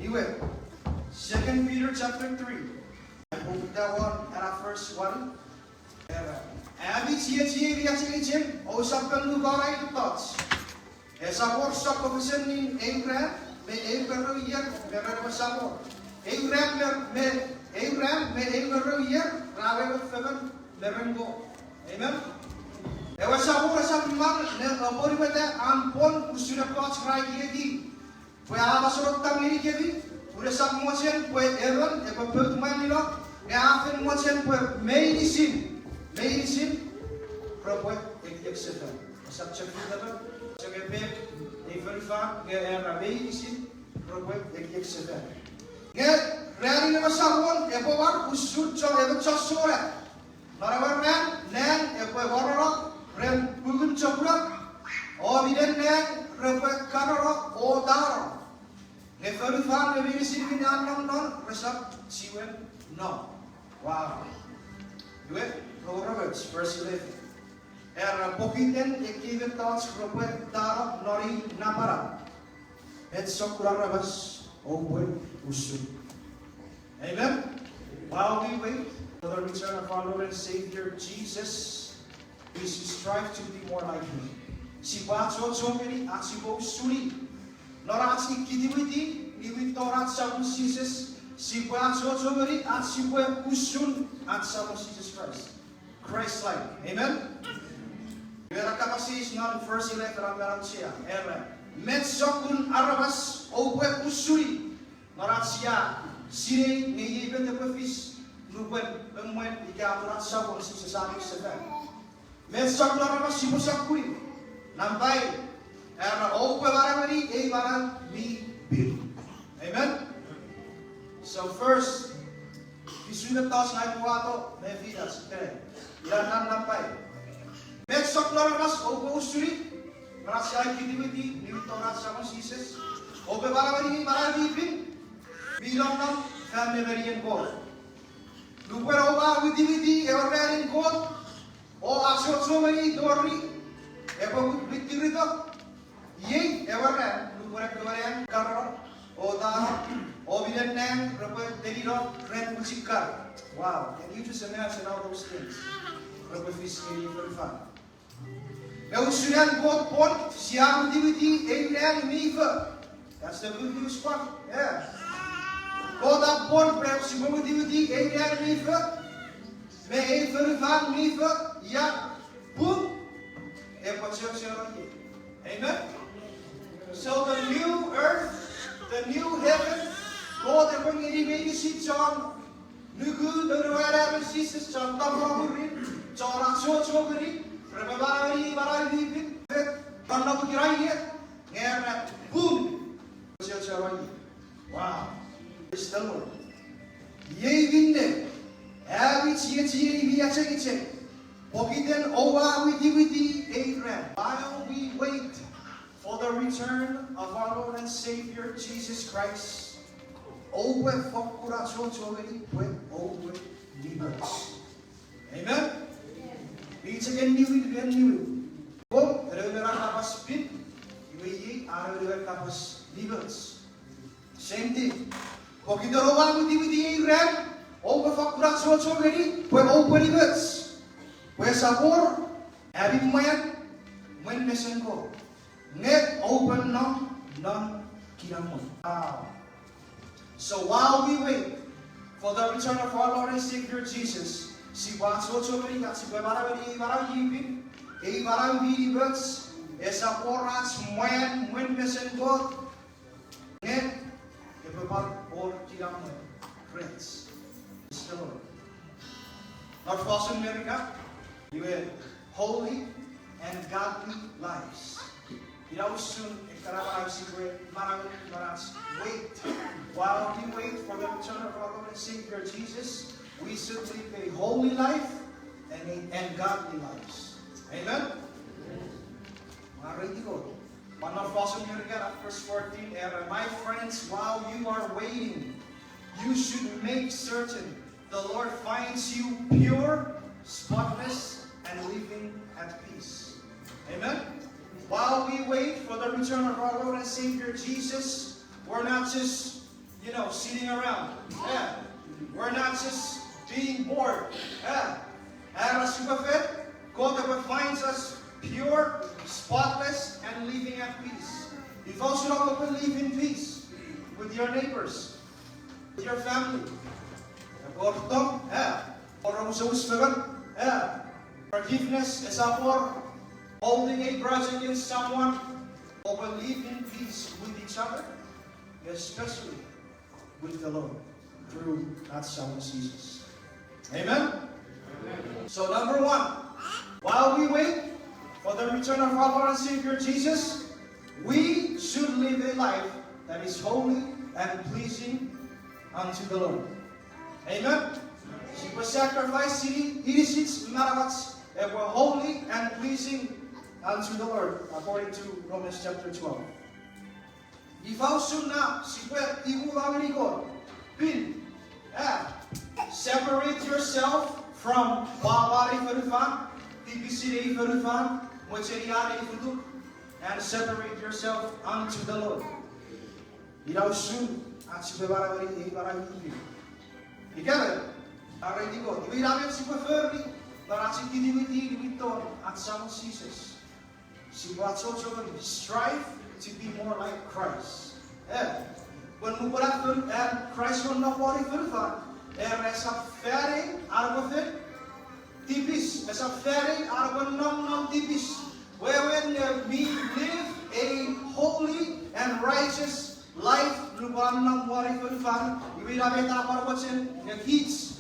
Anyway, 2 Peter chapter 3. I hope that one at our first one. Abi chia dia cing usapkan lu barai tots. Sapor sok profession in Abraham, me Abraham year, me sapor. Abraham me Abraham year, rave of heaven, merengo. Amen. Ewa sapor man ne abori bata ampon usuna tots right here. Pue abasorot tamiri kevi, pure sap mochen pue Aaron, e pue manilo, e afen mochen pue medicine, proprio exeter. Sap chakita, chakepek, e verifa, ge era medicine, proprio exeter. Ge rari ne masawon, e pue war usur cho e pue chosora. Narawan nan e pue waroro, ren pugun chokura, o biden nan, proprio karoro o daro. Ne verifa ne medicine ni non, resap siwen no. Wow. Do it. Proverbs, verse 11. Era pokiten ekiven thoughts prophet daro nori namara. Et sokurarabas owe usu. Amen. While we wait for the return of our Lord and Savior Jesus, we should strive to be more like Him. Si bacho chomeri asibo suri. Norasi kitiwiti niwit torat sabu Jesus. Si bacho chomeri asibo usun at sabu Jesus Christ. Christ-like. Amen? Vera kapasi non verse 11 ang siya. Amen. Metsokun arabas owe usuri. Norat siya. Sine ni even the pefis. Luwen bemwen ikamurat sa kung sisasami sa ben. Metsokun arabas sibusakui. Nampay. Era owe baramani e baram mi bil. Amen? So first, isulat taos na ipuwato may vidas. Okay. Ilanan nampay. Meksok laramas opo usuri. Marasya kitiwiti niwitorat sa kong sises. Ope baramani maralipin. Bilang ng family ko. Lupero ba witi eorerin ko. O aksot sumani dori. Epo bitirito. Yeng eoren. Luperek luperek karro. O daro. O bilan nang repet deliro ren musikar. Wow, can you just imagine all those things? Repet fiskiri verfan. Eu suyan God pon siam dividi einan miva. That's the good news part. Yeah. God pon prep si mo dividi einan miva. Me ei verfan miva ya boom. E patio seroni. Amen. So the new earth, the new heaven, God is going to make it John. Nugu doruara Jesus John tamurin, John aso chogri, rebabari barari bin, banda bukirai ngera boom. Wow, it's the Lord. Ye vinne, abi chiye biache. Pokiten owa witi Abraham. While we wait for the return of our Lord and Savior Jesus Christ. Owe fokuracho chogeri pwe owe libers. Amen. It's again new. Go, revera kapas pit, iwi revera kapas libers. Same thing. Pokidoro wangu di Abraham, owe fokuracho chogeri pwe owe libers. Pwe sabor, abi mayan, when listen ko. Net open non kinamon. Wow. So while we wait for the return of our Lord and Savior Jesus, si wacho chomeri at si barabari barayipin, e barabi birds, esa porats when mesen God, net epabar or kinamon. Friends, it's the Lord. Not false in America, you have holy and godly lives. Soon, wait. While we wait for the return of our Lord and Savior Jesus, we should live a holy life and godly lives. Amen? Alrighty, go. One of us in verse 14. My friends, while you are waiting, you should make certain the Lord finds you pure, spotless, and living at peace. Amen? While we wait for the return of our Lord and Savior Jesus, we're not just sitting around. Yeah. We're not just being bored. Yeah. And as God finds us pure, spotless, and living at peace. If also you live in peace with your neighbors, with your family. Forgiveness is for holding a grudge against someone, or live in peace with each other, especially with the Lord through that Son Jesus. Amen? So number one, while we wait for the return of our Lord and Savior Jesus, we should live a life that is holy and pleasing unto the Lord. Amen? Si sacrifice irisits marabats and were holy and pleasing unto the Lord, according to Romans chapter 12. Separate yourself from and separate yourself unto the Lord. Strive to be more like Christ. When we put up Christ will not worry for the as a ferry out of it, tipis, as a ferry out of non tipis, where when we live a holy and righteous life, we will not worry for the you will have a heat.